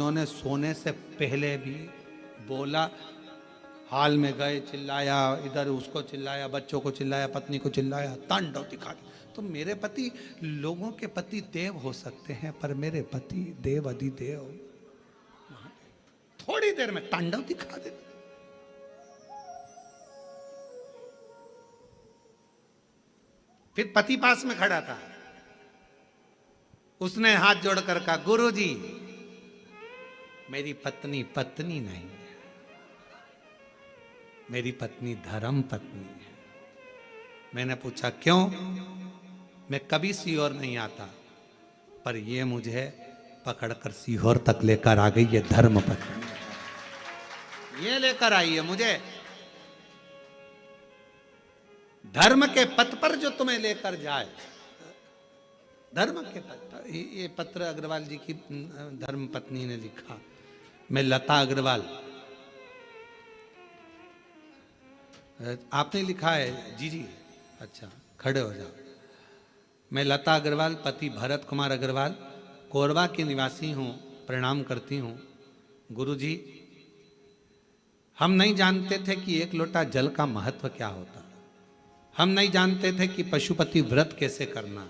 उन्होंने सोने से पहले भी बोला, हाल में गए, चिल्लाया, इधर उसको चिल्लाया, बच्चों को चिल्लाया, पत्नी को चिल्लाया, तांडव दिखा दिया। तो मेरे पति, लोगों के पति देव हो सकते हैं, पर मेरे पति देव अधिदेव, थोड़ी देर में तांडव दिखा देते। फिर पति पास में खड़ा था, उसने हाथ जोड़कर कहा, गुरुजी मेरी पत्नी पत्नी नहीं है, मेरी पत्नी धर्म पत्नी है। मैंने पूछा क्यों? मैं कभी सीहोर नहीं आता, पर ये मुझे पकड़कर सीहोर तक लेकर आ गई, ये धर्म पत्नी, ये लेकर आई है मुझे। धर्म के पथ पर जो तुम्हें लेकर जाए, धर्म के पथ पर। ये पत्र अग्रवाल जी की धर्म पत्नी ने लिखा। मैं लता अग्रवाल, आपने लिखा है? जी जी, अच्छा खड़े हो जाओ। मैं लता अग्रवाल, पति भरत कुमार अग्रवाल, कोरबा की निवासी हूँ, प्रणाम करती हूँ। गुरुजी, हम नहीं जानते थे कि एक लोटा जल का महत्व क्या होता, हम नहीं जानते थे कि पशुपति व्रत कैसे करना।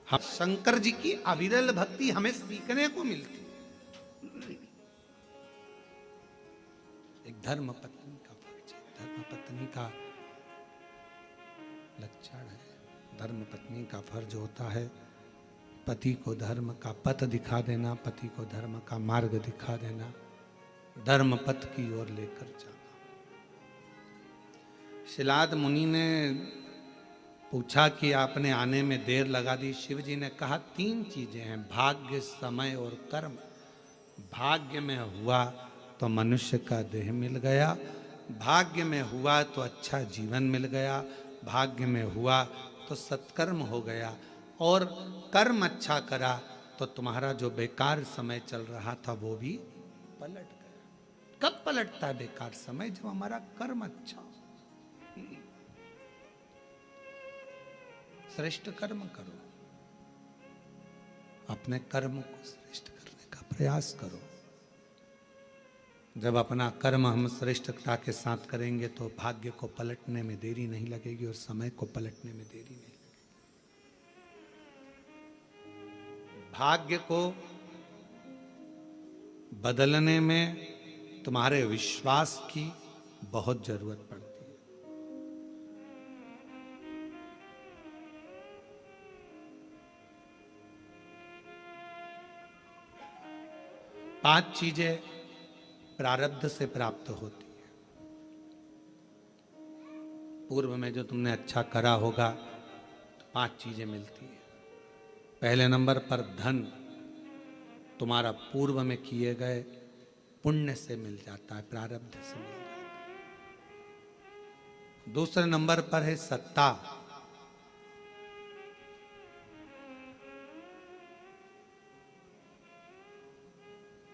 हम शंकर जी की अविरल भक्ति हमें सीखने को मिलती। एक धर्म पत्नी का परिचय, धर्म पत्नी का लक्षण है। धर्म पत्नी का फर्ज होता है पति को धर्म का पथ दिखा देना, पति को धर्म का मार्ग दिखा देना, धर्म पथ की ओर लेकर जाना। शिलाद मुनि ने पूछा कि आपने आने में देर लगा दी। शिव जी ने कहा 3 चीजें हैं, भाग्य, समय और कर्म। भाग्य में हुआ तो मनुष्य का देह मिल गया, भाग्य में हुआ तो अच्छा जीवन मिल गया, भाग्य में हुआ तो सत्कर्म हो गया, और कर्म अच्छा करा तो तुम्हारा जो बेकार समय चल रहा था वो भी पलट गया। कब पलटता है बेकार समय? जब हमारा कर्म अच्छा हो। श्रेष्ठ कर्म करो, अपने कर्म को श्रेष्ठ करने का प्रयास करो। जब अपना कर्म हम श्रेष्ठता के साथ करेंगे तो भाग्य को पलटने में देरी नहीं लगेगी और समय को पलटने में देरी नहीं लगेगी। भाग्य को बदलने में तुम्हारे विश्वास की बहुत जरूरत पड़ती है। 5 चीजें प्रारब्ध से प्राप्त होती है। पूर्व में जो तुमने अच्छा करा होगा तो 5 चीजें मिलती है। पहले नंबर पर धन तुम्हारा पूर्व में किए गए पुण्य से मिल जाता है, प्रारब्ध से मिल जाता है। दूसरे नंबर पर है सत्ता।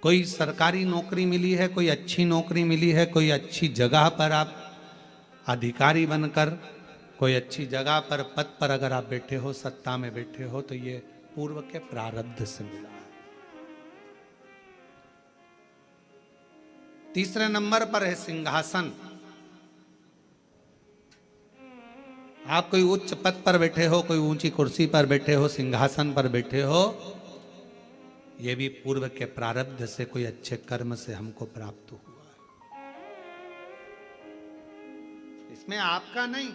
कोई सरकारी नौकरी मिली है, कोई अच्छी नौकरी मिली है, कोई अच्छी जगह पर आप अधिकारी बनकर कोई अच्छी जगह पर पद पर अगर आप बैठे हो, सत्ता में बैठे हो, तो ये पूर्व के प्रारब्ध से मिला है। तीसरे नंबर पर है सिंहासन। आप कोई उच्च पद पर बैठे हो, कोई ऊंची कुर्सी पर बैठे हो, सिंहासन पर बैठे हो, ये भी पूर्व के प्रारब्ध से, कोई अच्छे कर्म से हमको प्राप्त हुआ है। इसमें आपका नहीं।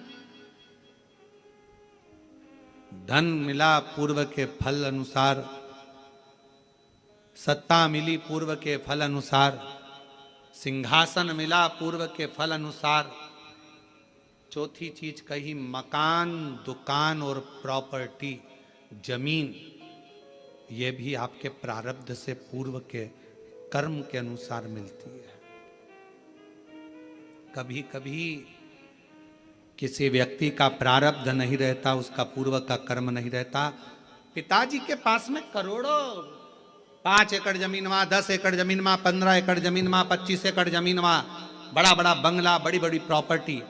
धन मिला पूर्व के फल अनुसार, सत्ता मिली पूर्व के फल अनुसार, सिंहासन मिला पूर्व के फल अनुसार। चौथी चीज कही मकान, दुकान और प्रॉपर्टी, जमीन, ये भी आपके प्रारब्ध से, पूर्व के कर्म के अनुसार मिलती है। कभी कभी किसी व्यक्ति का प्रारब्ध नहीं रहता, उसका पूर्व का कर्म नहीं रहता। पिताजी के पास में करोड़ों, 5 एकड़ जमीन वहां, 10 एकड़ जमीन वहां, 15 एकड़ जमीन वहां, 25 एकड़ जमीन वहां, बड़ा बड़ा बंगला, बड़ी बड़ी प्रॉपर्टी,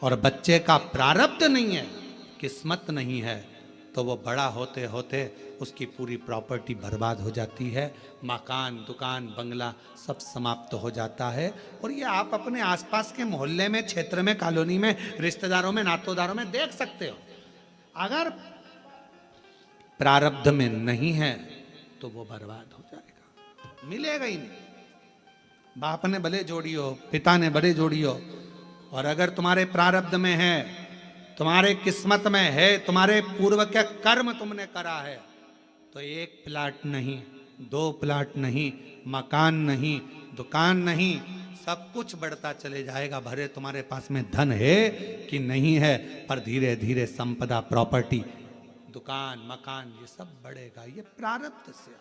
और बच्चे का प्रारब्ध नहीं है, किस्मत नहीं है, तो वो बड़ा होते होते उसकी पूरी प्रॉपर्टी बर्बाद हो जाती है, मकान, दुकान, बंगला सब समाप्त हो जाता है। और ये आप अपने आसपास के मोहल्ले में, क्षेत्र में, कॉलोनी में, रिश्तेदारों में, नातेदारों में देख सकते हो। अगर प्रारब्ध में नहीं है तो वो बर्बाद हो जाएगा, मिलेगा ही नहीं। बाप ने भले जोड़ी हो, पिता ने भले जोड़ी हो, और अगर तुम्हारे प्रारब्ध में है, तुम्हारे किस्मत में है, तुम्हारे पूर्व के कर्म तुमने करा है, तो एक प्लाट नहीं, 2 प्लाट नहीं, मकान नहीं, दुकान नहीं, सब कुछ बढ़ता चले जाएगा। भरे तुम्हारे पास में धन है कि नहीं है, पर धीरे धीरे संपदा, प्रॉपर्टी, दुकान, मकान, ये सब बढ़ेगा। ये प्रारब्ध से।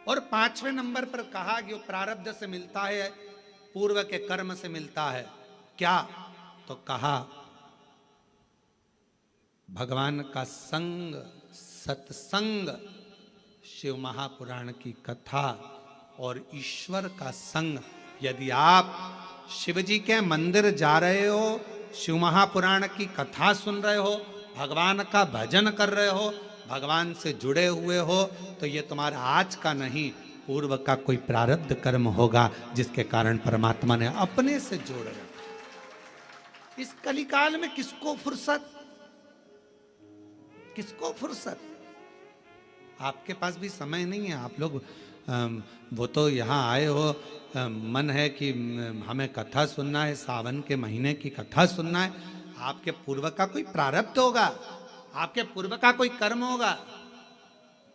और 5वें नंबर पर कहा कि वो प्रारब्ध से मिलता है, पूर्व के कर्म से मिलता है। क्या? तो कहा भगवान का संग, सत्संग, शिव महापुराण की कथा और ईश्वर का संग। यदि आप शिव जी के मंदिर जा रहे हो, शिव महापुराण की कथा सुन रहे हो, भगवान का भजन कर रहे हो, भगवान से जुड़े हुए हो, तो ये तुम्हारा आज का नहीं, पूर्व का कोई प्रारब्ध कर्म होगा जिसके कारण परमात्मा ने अपने से जोड़ रखा। इस कलिकाल में किसको फुर्सत, किसको फुर्सत? आपके पास भी समय नहीं है। आप लोग वो तो यहाँ आए हो, मन है कि हमें कथा सुनना है, सावन के महीने की कथा सुनना है। आपके पूर्व का कोई प्रारब्ध होगा, आपके पूर्व का कोई कर्म होगा।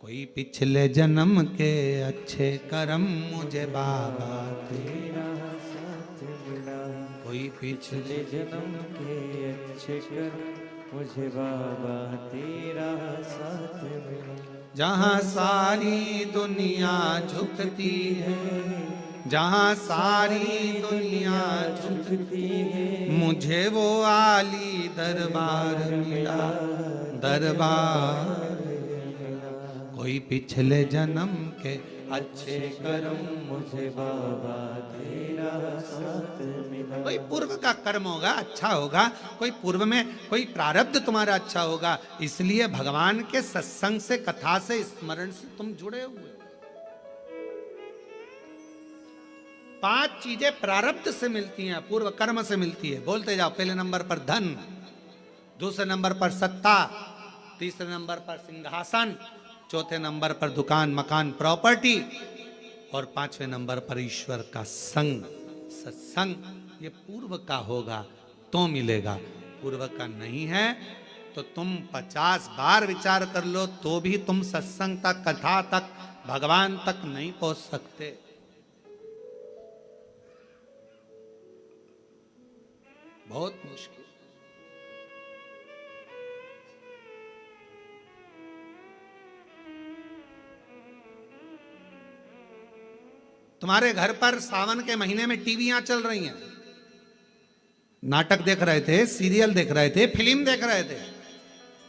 कोई पिछले जन्म के अच्छे कर्म मुझे बाबा तेरा साथ मिला, कोई पिछले जन्म के अच्छे कर्म मुझे बाबा तेरा साथ मिला। जहाँ सारी दुनिया झुकती है, जहाँ सारी दुनिया झुकती है, मुझे वो आली दरबार मिला, दरबार। कोई पिछले जन्म के अच्छे कर्म मुझे बाबा तेरा साथ मिला। कोई पूर्व का कर्म होगा, अच्छा होगा, कोई पूर्व में कोई प्रारब्ध तुम्हारा अच्छा होगा, इसलिए भगवान के सत्संग से, कथा से, स्मरण से तुम जुड़े हुए। 5 चीजें प्रारब्ध से मिलती हैं, पूर्व कर्म से मिलती है। बोलते जाओ। पहले नंबर पर धन, दूसरे नंबर पर सत्ता, तीसरे नंबर पर सिंहासन, चौथे नंबर पर दुकान, मकान, प्रॉपर्टी, और 5वें नंबर पर ईश्वर का संग, सत्संग। ये पूर्व का होगा तो मिलेगा, पूर्व का नहीं है तो तुम 50 बार विचार कर लो तो भी तुम सत्संग तक, कथा तक, भगवान तक नहीं पहुंच सकते। बहुत मुश्किल। तुम्हारे घर पर सावन के महीने में टीवियां चल रही हैं, नाटक देख रहे थे, सीरियल देख रहे थे, फिल्म देख रहे थे,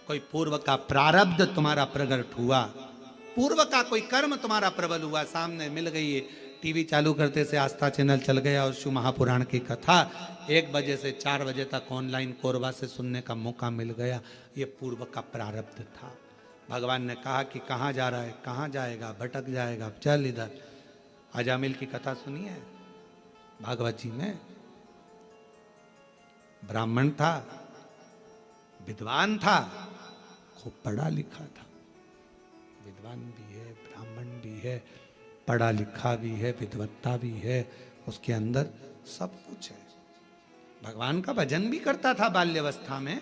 कोई पूर्व का प्रारब्ध तुम्हारा प्रकट हुआ, पूर्व का कोई कर्म तुम्हारा प्रबल हुआ, सामने मिल गई है। टीवी चालू करते से आस्था चैनल चल गया और शिव महापुराण की कथा 1 बजे से 4 बजे तक ऑनलाइन कोरबा से सुनने का मौका मिल गया। ये पूर्व का प्रारब्ध था। भगवान ने कहा कि कहाँ जा रहा है, कहाँ जाएगा, भटक जाएगा, चल इधर। अजामिल की कथा सुनी है भागवत जी में? ब्राह्मण था, विद्वान था, खूब पढ़ा लिखा था, विद्वान भी है, ब्राह्मण भी है, पढ़ा लिखा भी है, विद्वत्ता भी है, उसके अंदर सब कुछ है। भगवान का भजन भी करता था बाल्यावस्था में।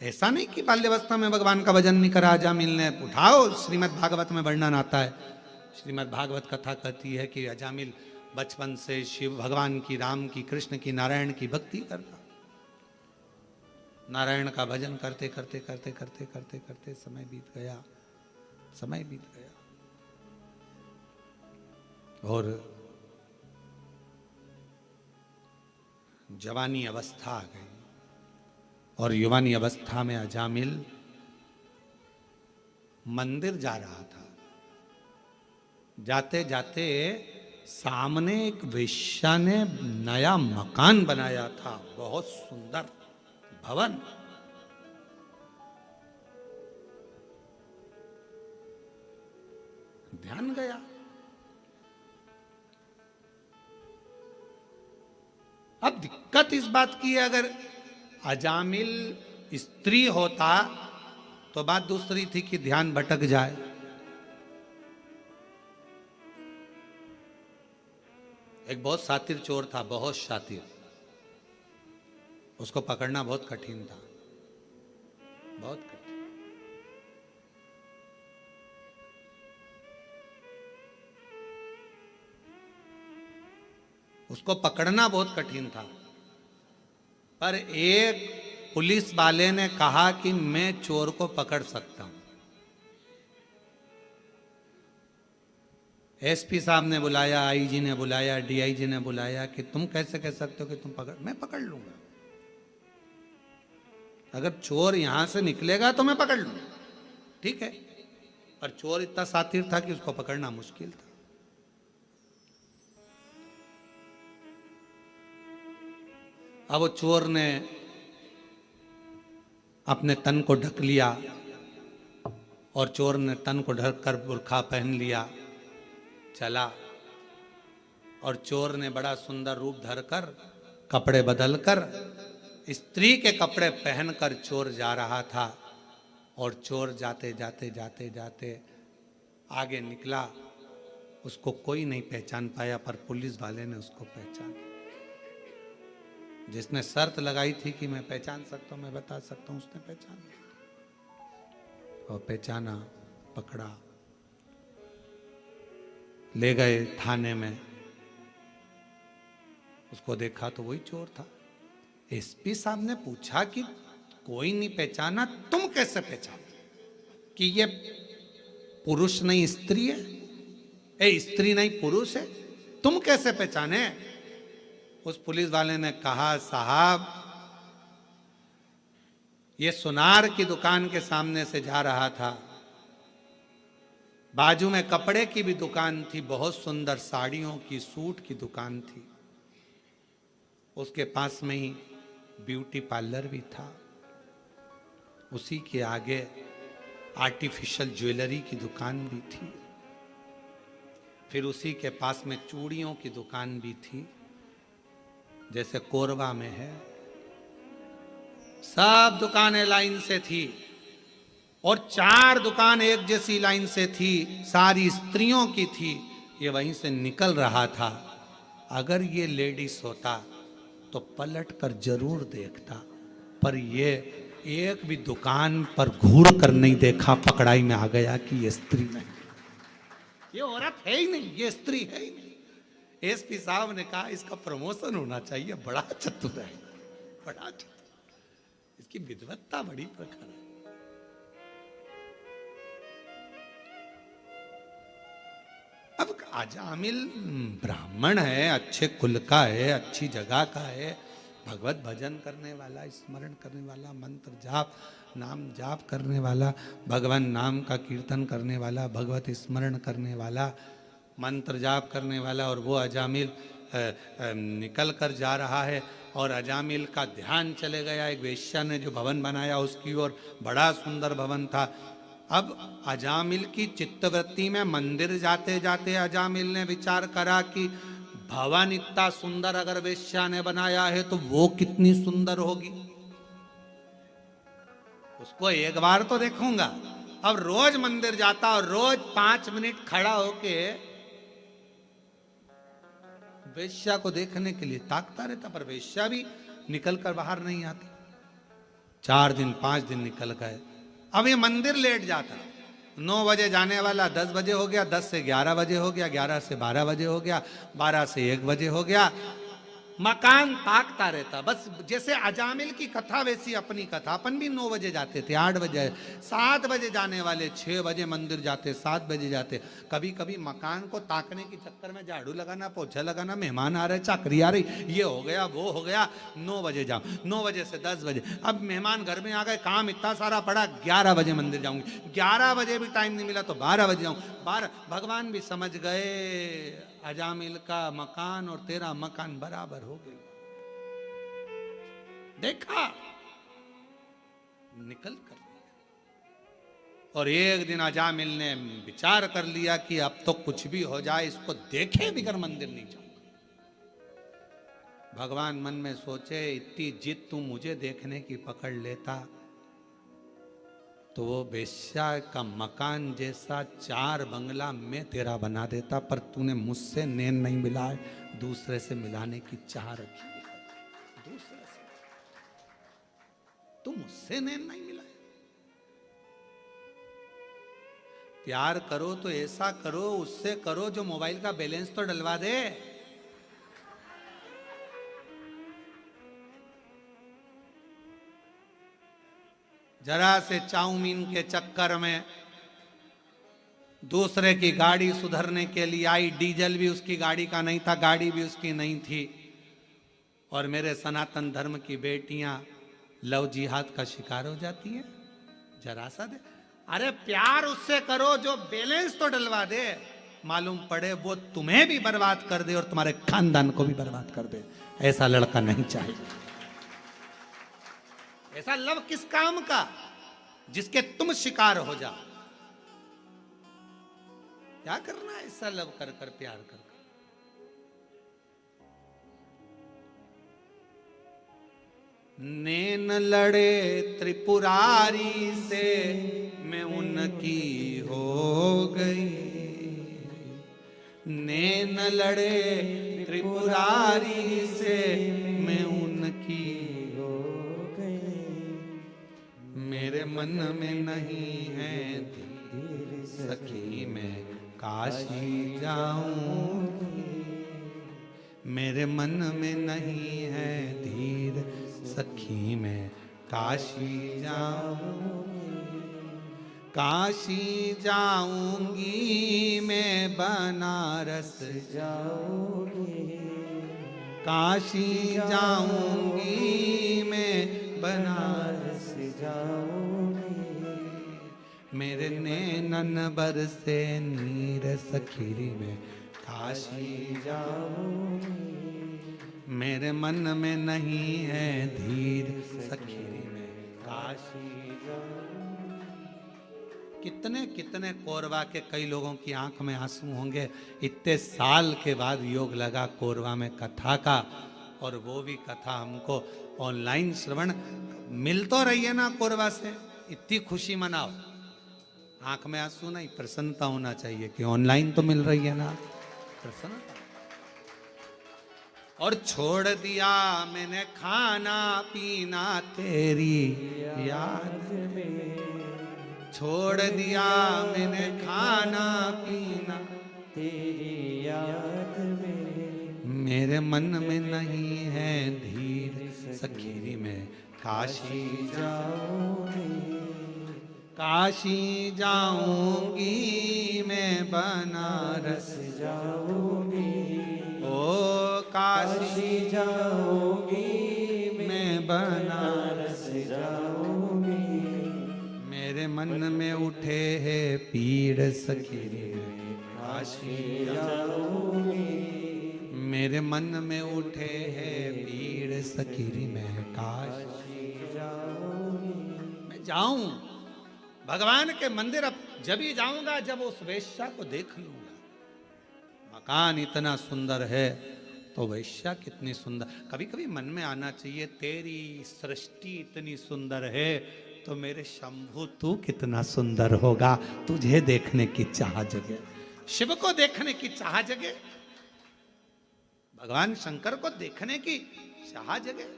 ऐसा नहीं कि बाल्यावस्था में भगवान का भजन नहीं करा अजामिल ने। उठाओ, श्रीमद् भागवत में वर्णन आता है। श्रीमद् भागवत कथा कहती है कि अजामिल बचपन से शिव भगवान की, राम की, कृष्ण की, नारायण की भक्ति करता। नारायण का भजन करते करते करते करते करते करते समय बीत गया, समय बीत गया, और जवानी अवस्था आ गई। और युवानी अवस्था में अजामिल मंदिर जा रहा था। जाते जाते सामने एक वेश्या ने नया मकान बनाया था, बहुत सुंदर भवन। ध्यान गया। अब दिक्कत इस बात की है, अगर अजामिल स्त्री होता तो बात दूसरी थी कि ध्यान भटक जाए। एक बहुत शातिर चोर था, बहुत शातिर। उसको पकड़ना बहुत कठिन था, बहुत कठिन। उसको पकड़ना बहुत कठिन था, पर एक पुलिस वाले ने कहा कि मैं चोर को पकड़ सकता हूं। एसपी साहब ने बुलाया, आईजी ने बुलाया, डीआईजी ने बुलाया कि तुम कैसे कह सकते हो कि तुम पकड़, मैं पकड़ लूंगा। अगर चोर यहां से निकलेगा तो मैं पकड़ लूंगा, ठीक है। पर चोर इतना शातिर था कि उसको पकड़ना मुश्किल था। अब वो चोर ने अपने तन को ढक लिया और चोर ने तन को ढक कर बुर्खा पहन लिया, चला। और चोर ने बड़ा सुंदर रूप धरकर, कपड़े बदलकर, स्त्री के कपड़े पहनकर चोर जा रहा था। और चोर जाते जाते जाते जाते आगे निकला। उसको कोई नहीं पहचान पाया, पर पुलिस वाले ने उसको पहचान। जिसने शर्त लगाई थी कि मैं पहचान सकता हूं, मैं बता सकता हूं, उसने पहचाना। और पहचाना, पकड़ा, ले गए थाने में। उसको देखा तो वही चोर था। एसपी साहब ने पूछा कि कोई नहीं पहचाना, तुम कैसे पहचाना कि ये पुरुष नहीं स्त्री है, ए स्त्री नहीं पुरुष है, तुम कैसे पहचाने? उस पुलिस वाले ने कहा, साहब ये सुनार की दुकान के सामने से जा रहा था, बाजू में कपड़े की भी दुकान थी, बहुत सुंदर साड़ियों की, सूट की दुकान थी। उसके पास में ही ब्यूटी पार्लर भी था। उसी के आगे आर्टिफिशियल ज्वेलरी की दुकान भी थी। फिर उसी के पास में चूड़ियों की दुकान भी थी, जैसे कोरबा में है। सब दुकानें लाइन से थी और 4 दुकान एक जैसी लाइन से थी, सारी स्त्रियों की थी। ये वहीं से निकल रहा था। अगर ये लेडीज होता तो पलट कर जरूर देखता, पर ये एक भी दुकान पर घूर कर नहीं देखा, पकड़ाई में आ गया कि ये स्त्री नहीं, ये औरत है ही नहीं, ये स्त्री है ही नहीं। एसपी साहब ने कहा इसका प्रमोशन होना चाहिए, बड़ा चतुर है, बड़ा चतुर, इसकी विद्वत्ता बड़ी प्रखर है। अब अजामिल ब्राह्मण है, अच्छे कुल का है, अच्छी जगह का है, भगवत भजन करने वाला, स्मरण करने वाला, मंत्र जाप, नाम जाप करने वाला, भगवान नाम का कीर्तन करने वाला, भगवत स्मरण करने वाला, मंत्र जाप करने वाला। और वो अजामिल निकल कर जा रहा है और अजामिल का ध्यान चले गया एक वेश्या ने जो भवन बनाया उसकी ओर। बड़ा सुंदर भवन था। अब अजामिल की चित्तवृत्ति में मंदिर जाते जाते अजामिल ने विचार करा कि भवन इतना सुंदर अगर वेश्या ने बनाया है तो वो कितनी सुंदर होगी, उसको एक बार तो देखूंगा। अब रोज मंदिर जाता और रोज 5 मिनट खड़ा होके वेश्या को देखने के लिए ताकता रहता, पर वेश्या भी निकल कर बाहर नहीं आती। 4 दिन 5 दिन निकल गए। अब ये मंदिर लेट जाता, 9 बजे जाने वाला 10 बजे हो गया, 10 से 11 बजे हो गया, 11 से 12 बजे हो गया, 12 से 1 बजे हो गया। मकान ताकता रहता। बस जैसे अजामिल की कथा वैसी अपनी कथा। अपन भी 9 बजे जाते थे, 8 बजे, 7 बजे जाने वाले, 6 बजे मंदिर जाते, 7 बजे जाते। कभी कभी मकान को ताकने के चक्कर में झाड़ू लगाना, पोछा लगाना, मेहमान आ रहे, चाकरी आ रही, ये हो गया वो हो गया, 9 बजे जाओ, 9 बजे से 10 बजे। अब मेहमान घर में आ गए, काम इतना सारा पड़ा, 11 बजे मंदिर जाऊंगी, 11 बजे भी टाइम नहीं मिला तो 12 बजे जाऊँ। 12 भगवान भी समझ गए अजामिल का मकान और तेरा मकान बराबर हो गया। देखा, निकल कर लिया। और एक दिन अजामिल ने विचार कर लिया कि अब तो कुछ भी हो जाए, इसको देखे बिगर मंदिर नहीं जाऊंगा। भगवान मन में सोचे, इतनी जिद तू मुझे देखने की पकड़ लेता तो वो वेश्या का मकान जैसा 4 बंगला मैं तेरा बना देता, पर तूने मुझसे नैन नहीं मिलाए, दूसरे से मिलाने की चाह रखी है। दूसरे से तू मुझसे नैन नहीं मिलाए। प्यार करो तो ऐसा करो, उससे करो जो मोबाइल का बैलेंस तो डलवा दे। जरा से चाउमीन के चक्कर में दूसरे की गाड़ी सुधरने के लिए आई। डीजल भी उसकी गाड़ी का नहीं था, गाड़ी भी उसकी नहीं थी। और मेरे सनातन धर्म की बेटियां लव जिहाद का शिकार हो जाती हैं। जरा सा दे, अरे प्यार उससे करो जो बैलेंस तो डलवा दे। मालूम पड़े वो तुम्हें भी बर्बाद कर दे और तुम्हारे खानदान को भी बर्बाद कर दे। ऐसा लड़का नहीं चाहिए। ऐसा लव किस काम का जिसके तुम शिकार हो जाओ। क्या करना है ऐसा लव कर कर, प्यार कर कर। नैन लड़े त्रिपुरारी से मैं उनकी हो गई। नैन लड़े त्रिपुरारी से मैं उनकी हो गई। मेरे मन में नहीं है धीर सखी, मैं काशी जाऊंगी। मेरे मन में नहीं है धीर सखी, मैं काशी जाऊंगी। काशी जाऊंगी मैं, बनारस जाऊंगी। काशी जाऊंगी मैं, बनारस जाऊंगी। मेरे नैनन बरसे नीर सखीरी में काशी जाऊंगी। मेरे मन में नहीं है धीर सखीरी में काशी जाऊंगी। कितने कितने कोरवा के कई लोगों की आंख में आंसू होंगे। इतने साल के बाद योग लगा कोरवा में कथा का, और वो भी कथा हमको ऑनलाइन श्रवण मिल तो रही है ना कोरवा से। इतनी खुशी मनाओ, आंख में आंसू नहीं, प्रसन्नता होना चाहिए कि ऑनलाइन तो मिल रही है ना, प्रसन्नता। और छोड़ दिया मैंने खाना पीना तेरी याद में। छोड़ दिया मैंने खाना पीना तेरी याद में। मेरे मन में नहीं है धीर सखीरी में काशी जाऊंगी। काशी जाऊंगी मैं, बनारस जाऊंगी। ओ काशी जाऊंगी मैं, बनारस जाऊंगी। मेरे मन में उठे है पीड़ सखीरी में काशी जाऊंगी। मेरे मन में उठे है पीड़ सखीरी में काशी जाऊंगी। मैं जाऊं भगवान के मंदिर, अब जब ही जाऊंगा जब उस वेश्या को देख लूंगा। मकान इतना सुंदर है तो वेश्या कितनी सुंदर। कभी कभी मन में आना चाहिए, तेरी सृष्टि इतनी सुंदर है तो मेरे शंभु तू कितना सुंदर होगा। तुझे देखने की चाह जगे, शिव को देखने की चाह जगे, भगवान शंकर को देखने की चाह जगे।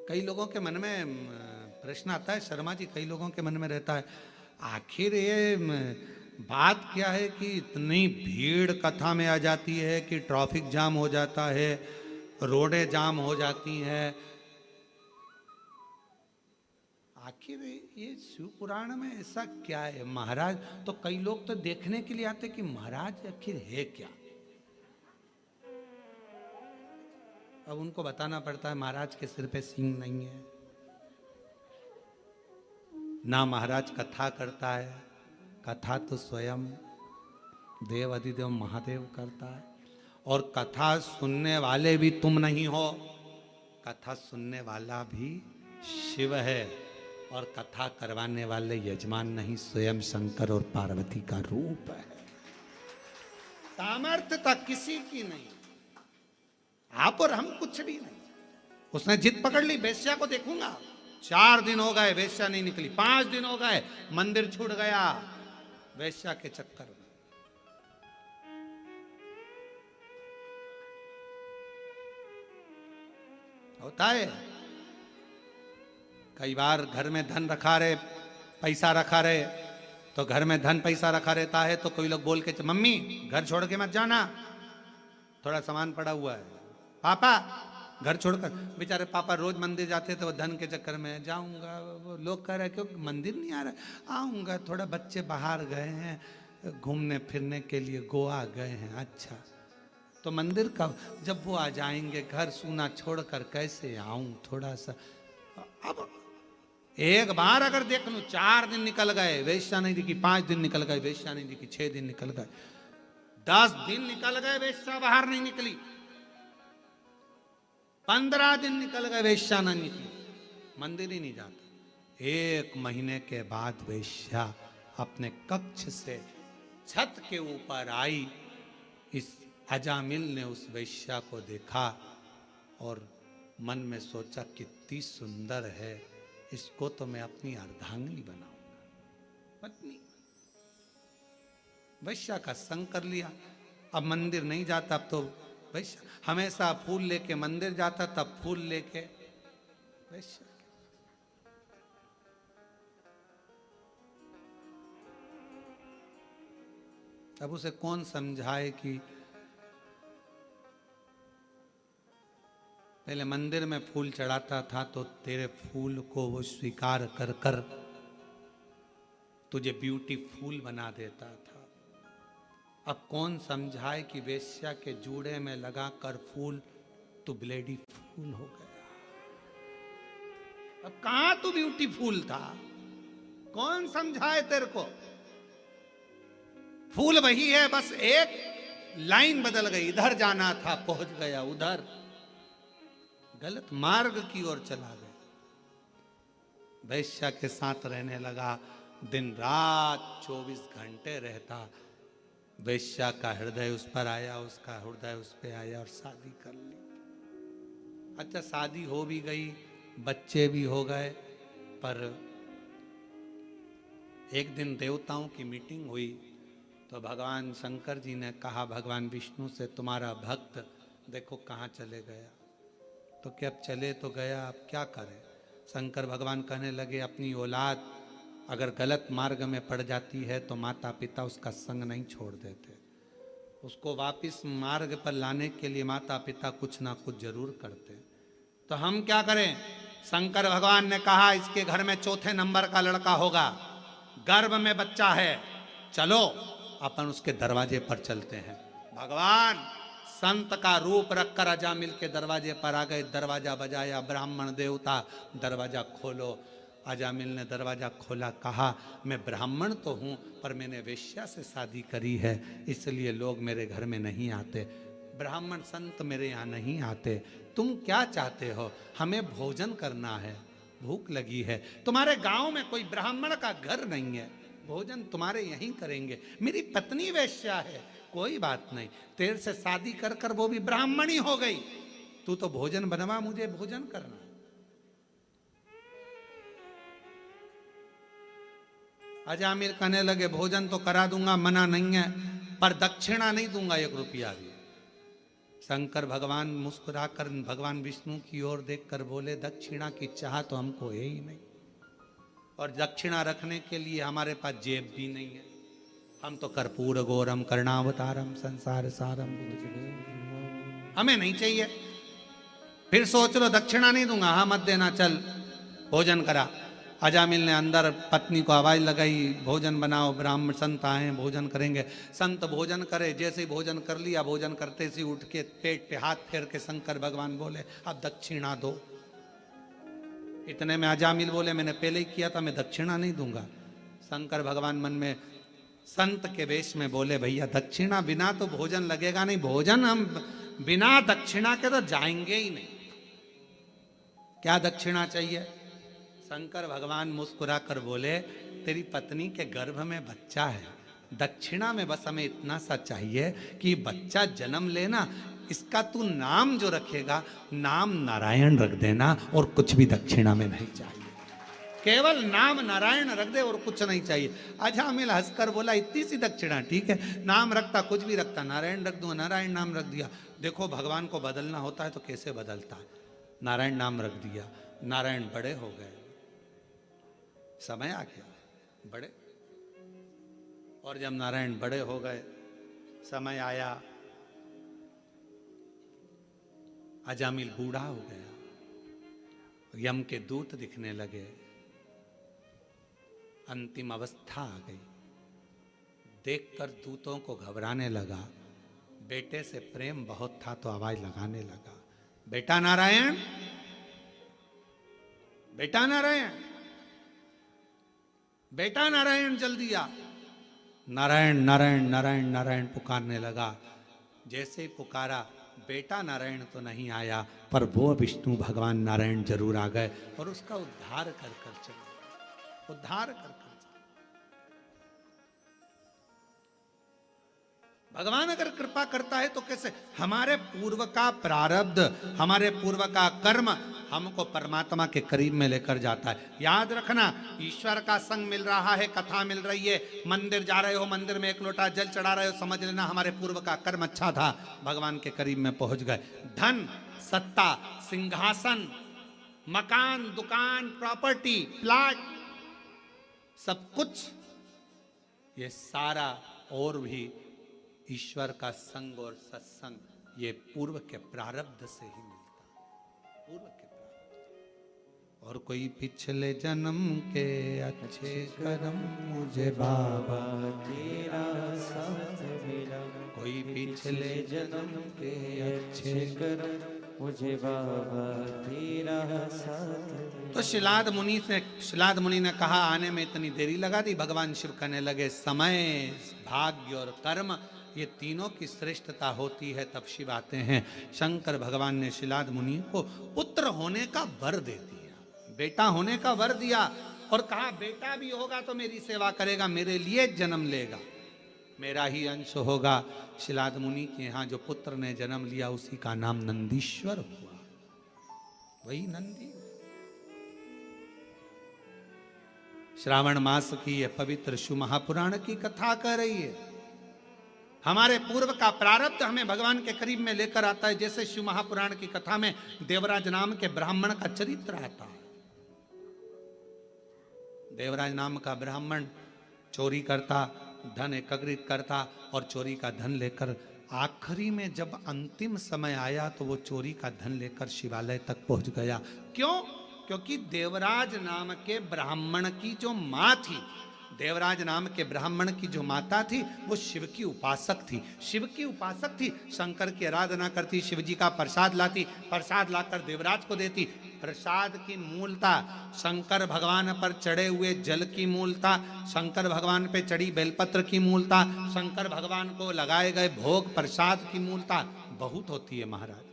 कई लोगों के मन में प्रश्न आता है, शर्मा जी, कई लोगों के मन में रहता है, आखिर ये बात क्या है कि इतनी भीड़ कथा में आ जाती है कि ट्रैफिक जाम हो जाता है, रोडें जाम हो जाती हैं। आखिर ये शिव पुराण में ऐसा क्या है महाराज? तो कई लोग तो देखने के लिए आते कि महाराज आखिर है क्या। अब उनको बताना पड़ता है महाराज के सिर पे सींग नहीं है, ना महाराज कथा करता है, कथा तो स्वयं देव अधिदेव महादेव करता है, और कथा सुनने वाले भी तुम नहीं हो, कथा सुनने वाला भी शिव है, और कथा करवाने वाले यजमान नहीं, स्वयं शंकर और पार्वती का रूप है। सामर्थ्यता किसी की नहीं, आप और हम कुछ भी नहीं। उसने जिद पकड़ ली, वेश्या को देखूंगा। 4 दिन हो गए वेश्या नहीं निकली, 5 दिन हो गए मंदिर छूट गया वेश्या के चक्कर में। होता है कई बार घर में धन रखा रहे, पैसा रखा रहे, तो घर में धन पैसा रखा रहता है तो कोई लोग बोल के, मम्मी घर छोड़ के मत जाना, थोड़ा सामान पड़ा हुआ है। पापा घर छोड़कर, बेचारे पापा रोज मंदिर जाते थे, वो धन के चक्कर में जाऊंगा, वो लोग कह रहे क्यों मंदिर नहीं आ रहा, आऊंगा, थोड़ा बच्चे बाहर गए हैं घूमने फिरने के लिए, गोवा गए हैं। अच्छा तो मंदिर कब, जब वो आ जाएंगे, घर सूना छोड़कर कैसे आऊं थोड़ा सा। अब एक बार अगर देख लूं, 4 दिन निकल गए वेश्या नहीं दिखी, 5 दिन निकल गए वेश्या नहीं दिखी, 6 दिन निकल गए, 10 दिन निकल गए वेश्या बाहर नहीं निकली, 15 दिन निकल गए वेश्या नहीं निकली, मंदिर ही नहीं जाता। 1 महीने के बाद वेश्या अपने कक्ष से छत के ऊपर आई। इस अजामिल ने उस वेश्या को देखा और मन में सोचा कितनी सुंदर है, इसको तो मैं अपनी अर्धांगिनी बनाऊंगा, पत्नी। वेश्या का संग कर लिया। अब मंदिर नहीं जाता, अब तो वेश्या हमेशा फूल लेके मंदिर जाता, तब फूल लेके वेश्या। अब उसे कौन समझाए कि पहले मंदिर में फूल चढ़ाता था तो तेरे फूल को वो स्वीकार कर कर तुझे ब्यूटीफुल बना देता था। अब कौन समझाए कि वेश्या के जूड़े में लगाकर फूल तू ब्लेडी फूल हो गया। अब कहां तू ब्यूटीफुल था, कौन समझाए तेरे को। फूल वही है, बस एक लाइन बदल गई, इधर जाना था पहुंच गया उधर, गलत मार्ग की ओर चला गया। वैश्या के साथ रहने लगा, दिन रात 24 घंटे रहता। वैश्या का हृदय उस पर आया, उसका हृदय उस पे आया और शादी कर ली। अच्छा शादी हो भी गई, बच्चे भी हो गए, पर एक दिन देवताओं की मीटिंग हुई तो भगवान शंकर जी ने कहा भगवान विष्णु से, तुम्हारा भक्त देखो कहाँ चले गया। तो क्या अब चले तो गया, अब क्या करें। शंकर भगवान कहने लगे, अपनी औलाद अगर गलत मार्ग में पड़ जाती है तो माता पिता उसका संग नहीं छोड़ देते, उसको वापस मार्ग पर लाने के लिए माता पिता कुछ ना कुछ जरूर करते। तो हम क्या करें। शंकर भगवान ने कहा, इसके घर में 4थे नंबर का लड़का होगा, गर्भ में बच्चा है, चलो अपन उसके दरवाजे पर चलते हैं। भगवान संत का रूप रखकर अजामिल के दरवाजे पर आ गए, दरवाजा बजाया, ब्राह्मण देवता दरवाजा खोलो। अजामिल ने दरवाजा खोला, कहा मैं ब्राह्मण तो हूँ पर मैंने वेश्या से शादी करी है, इसलिए लोग मेरे घर में नहीं आते, ब्राह्मण संत मेरे यहाँ नहीं आते। तुम क्या चाहते हो। हमें भोजन करना है, भूख लगी है, तुम्हारे गांव में कोई ब्राह्मण का घर नहीं है, भोजन तुम्हारे यहीं करेंगे। मेरी पत्नी वेश्या है, कोई बात नहीं, तेरे से शादी कर कर वो भी ब्राह्मणी हो गई, तू तो भोजन बनवा, मुझे भोजन करना। अजामिल कहने लगे, भोजन तो करा दूंगा, मना नहीं है, पर दक्षिणा नहीं दूंगा 1 रुपया भी। शंकर भगवान मुस्कुराकर भगवान विष्णु की ओर देखकर बोले, दक्षिणा की चाह तो हमको है ही नहीं, और दक्षिणा रखने के लिए हमारे पास जेब भी नहीं है, हम तो कर्पूर गौरम कर्णावतारम संसार सारम, हमें नहीं चाहिए। फिर सोच लो, दक्षिणा नहीं दूंगा, हाँ मत देना, चल भोजन करा। अजामिल ने अंदर पत्नी को आवाज लगाई, भोजन बनाओ, ब्राह्मण संत आए भोजन करेंगे। संत भोजन करे, जैसे ही भोजन कर लिया, भोजन करते से उठ के पेट पे हाथ फेर के शंकर भगवान बोले, अब दक्षिणा दो। इतने में अजामिल बोले, मैंने पहले ही किया था, मैं दक्षिणा नहीं दूंगा। शंकर भगवान मन में संत के वेश में बोले भैया दक्षिणा बिना तो भोजन लगेगा नहीं, भोजन हम बिना दक्षिणा के तो जाएंगे ही नहीं। क्या दक्षिणा चाहिए? शंकर भगवान मुस्कुरा कर बोले तेरी पत्नी के गर्भ में बच्चा है, दक्षिणा में बस हमें इतना सा चाहिए कि बच्चा जन्म लेना, इसका तू नाम जो रखेगा नाम नारायण रख देना, और कुछ भी दक्षिणा में नहीं चाहिए, केवल नाम नारायण रख दे और कुछ नहीं चाहिए। अजामिल हंसकर बोला इतनी सी दक्षिणा ठीक है, नाम रखता कुछ भी रखता, नारायण रख दूंगा, नारायण नाम रख दिया। देखो भगवान को बदलना होता है तो कैसे बदलता है, नारायण नाम रख दिया, नारायण बड़े हो गए, समय आ गया बड़े, और जब नारायण बड़े हो गए, समय आया, अजामिल बूढ़ा हो गया, यम के दूत दिखने लगे, अंतिम अवस्था आ गई, देखकर दूतों को घबराने लगा, बेटे से प्रेम बहुत था तो आवाज लगाने लगा, बेटा नारायण, बेटा नारायण, बेटा नारायण जल्दी आ। नारायण नारायण नारायण नारायण पुकारने लगा, जैसे ही पुकारा बेटा नारायण तो नहीं आया, पर वो विष्णु भगवान नारायण जरूर आ गए और उसका उद्धार कर कर चले, उद्धार कर कर। भगवान अगर कृपा करता है तो कैसे? हमारे पूर्व का प्रारब्ध, हमारे पूर्व का कर्म हमको परमात्मा के करीब में लेकर जाता है। याद रखना, ईश्वर का संग मिल रहा है, कथा मिल रही है, मंदिर जा रहे हो, मंदिर में एक लोटा जल चढ़ा रहे हो, समझ लेना हमारे पूर्व का कर्म अच्छा था, भगवान के करीब में पहुंच गए। धन, सत्ता, सिंहासन, मकान, दुकान, प्रॉपर्टी, प्लाट, सब कुछ, ये सारा और भी ईश्वर का संग और सत्संग, ये पूर्व के प्रारब्ध से ही मिलता, पूर्व के प्रारब्ध। और कोई पिछले जन्म के अच्छे कर्म मुझे बाबा तेरा साथ मिला, कोई पिछले जन्म के अच्छे कर्म मुझे बाबा तेरा साथ। तो शिलाद मुनि ने कहा आने में इतनी देरी लगा दी। भगवान शिव कहने लगे समय, भाग्य और कर्म, ये तीनों की श्रेष्ठता होती है तब शिव आते हैं। शंकर भगवान ने शिलाद मुनि को पुत्र होने का वर दे दिया, बेटा होने का वर दिया, और कहा बेटा भी होगा तो मेरी सेवा करेगा, मेरे लिए जन्म लेगा, मेरा ही अंश होगा। शिलाद मुनि के यहाँ जो पुत्र ने जन्म लिया उसी का नाम नंदीश्वर हुआ, वही नंदी। श्रावण मास की यह पवित्र शिव महापुराण की कथा कर रही है। हमारे पूर्व का प्रारब्ध हमें भगवान के करीब में लेकर आता है। जैसे शिव महापुराण की कथा में देवराज नाम के ब्राह्मण का चरित्र आता है। देवराज नाम का ब्राह्मण चोरी करता, धन एकत्रित करता, और चोरी का धन लेकर आखिरी में जब अंतिम समय आया तो वो चोरी का धन लेकर शिवालय तक पहुंच गया। क्यों? क्योंकि देवराज नाम के ब्राह्मण की जो माँ थी, देवराज नाम के ब्राह्मण की जो माता थी वो शिव की उपासक थी, शिव की उपासक थी, शंकर की आराधना करती, शिव जी का प्रसाद लाती, प्रसाद लाकर देवराज को देती। प्रसाद की मूलता शंकर भगवान पर चढ़े हुए जल की मूलता, शंकर भगवान पे चढ़ी बेलपत्र की मूलता, शंकर भगवान को लगाए गए भोग प्रसाद की मूलता बहुत होती है महाराज।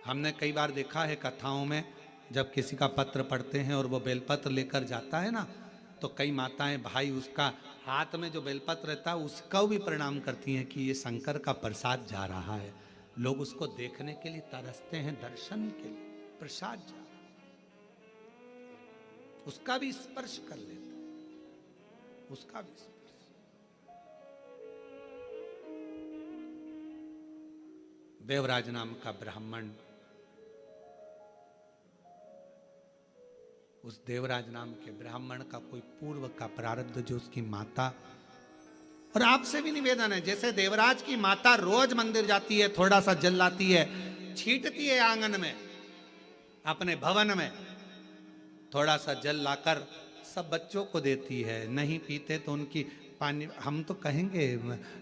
हमने कई बार देखा है कथाओं में, जब किसी का पत्र पढ़ते हैं और वो बेलपत्र लेकर जाता है ना, तो कई माताएं भाई उसका हाथ में जो बेलपत्र रहता है उसका भी प्रणाम करती हैं कि ये शंकर का प्रसाद जा रहा है। लोग उसको देखने के लिए तरसते हैं, दर्शन के लिए, प्रसाद जा रहा है, उसका भी स्पर्श कर लेते हैं, उसका भी स्पर्श। देवराज नाम का ब्राह्मण, उस देवराज नाम के ब्राह्मण का कोई पूर्व का प्रारब्ध जो उसकी माता, और आपसे भी निवेदन है, जैसे देवराज की माता रोज मंदिर जाती है, थोड़ा सा जल लाती है, छींटती है आंगन में, अपने भवन में थोड़ा सा जल लाकर सब बच्चों को देती है, नहीं पीते तो उनकी पानी, हम तो कहेंगे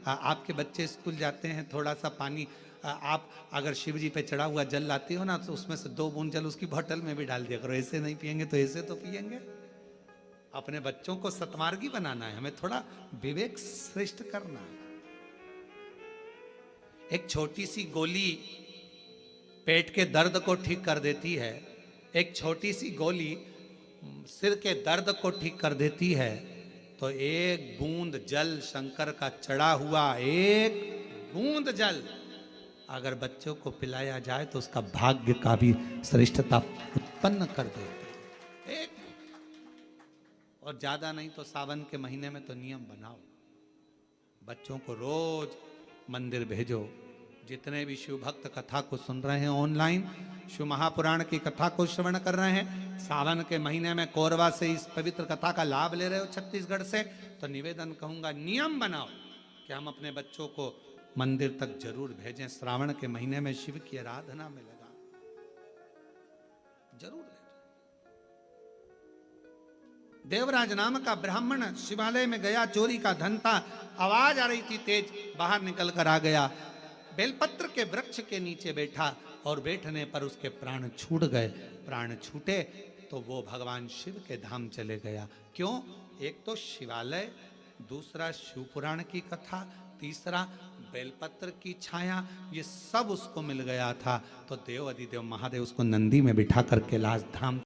आपके बच्चे स्कूल जाते हैं, थोड़ा सा पानी आप अगर शिव जी पे चढ़ा हुआ जल लाती हो ना, तो उसमें से 2 बूंद जल उसकी बोतल में भी डाल दिया करो, ऐसे नहीं पिएंगे तो ऐसे तो पिएंगे। अपने बच्चों को सतमार्गी बनाना है, हमें थोड़ा विवेक श्रेष्ठ करना है। एक छोटी सी गोली पेट के दर्द को ठीक कर देती है, एक छोटी सी गोली सिर के दर्द को ठीक कर देती है। तो एक बूंद जल शंकर का चढ़ा हुआ, एक बूंद जल अगर बच्चों को पिलाया जाए तो उसका भाग्य का भी श्रेष्ठता उत्पन्न कर देते हैं। एक और ज्यादा नहीं तो सावन के महीने में तो नियम बनाओ, बच्चों को रोज मंदिर भेजो। जितने भी शिव भक्त कथा को सुन रहे हैं ऑनलाइन, शिव महापुराण की कथा को श्रवण कर रहे हैं, सावन के महीने में कोरबा से इस पवित्र कथा का लाभ ले रहे हो छत्तीसगढ़ से, तो निवेदन कहूंगा नियम बनाओ कि हम अपने बच्चों को मंदिर तक जरूर भेजें। श्रावण के महीने में शिव की आराधना में लगा जरूर ले जाए। देवराज नाम का ब्राह्मण शिवालय में गया, चोरी का धन था, आवाज आ रही थी तेज, बाहर निकल कर आ गया, बेलपत्र के वृक्ष के नीचे बैठा और बैठने पर उसके प्राण छूट गए। प्राण छूटे तो वो भगवान शिव के धाम चले गया। क्यों? एक तो शिवालय, दूसरा शिव पुराण की कथा, तीसरा बेलपत्र की छाया, ये सब उसको मिल गया था। तो देव अधिदेव महादेव उसको नंदी में बिठा करके कैलाश धाम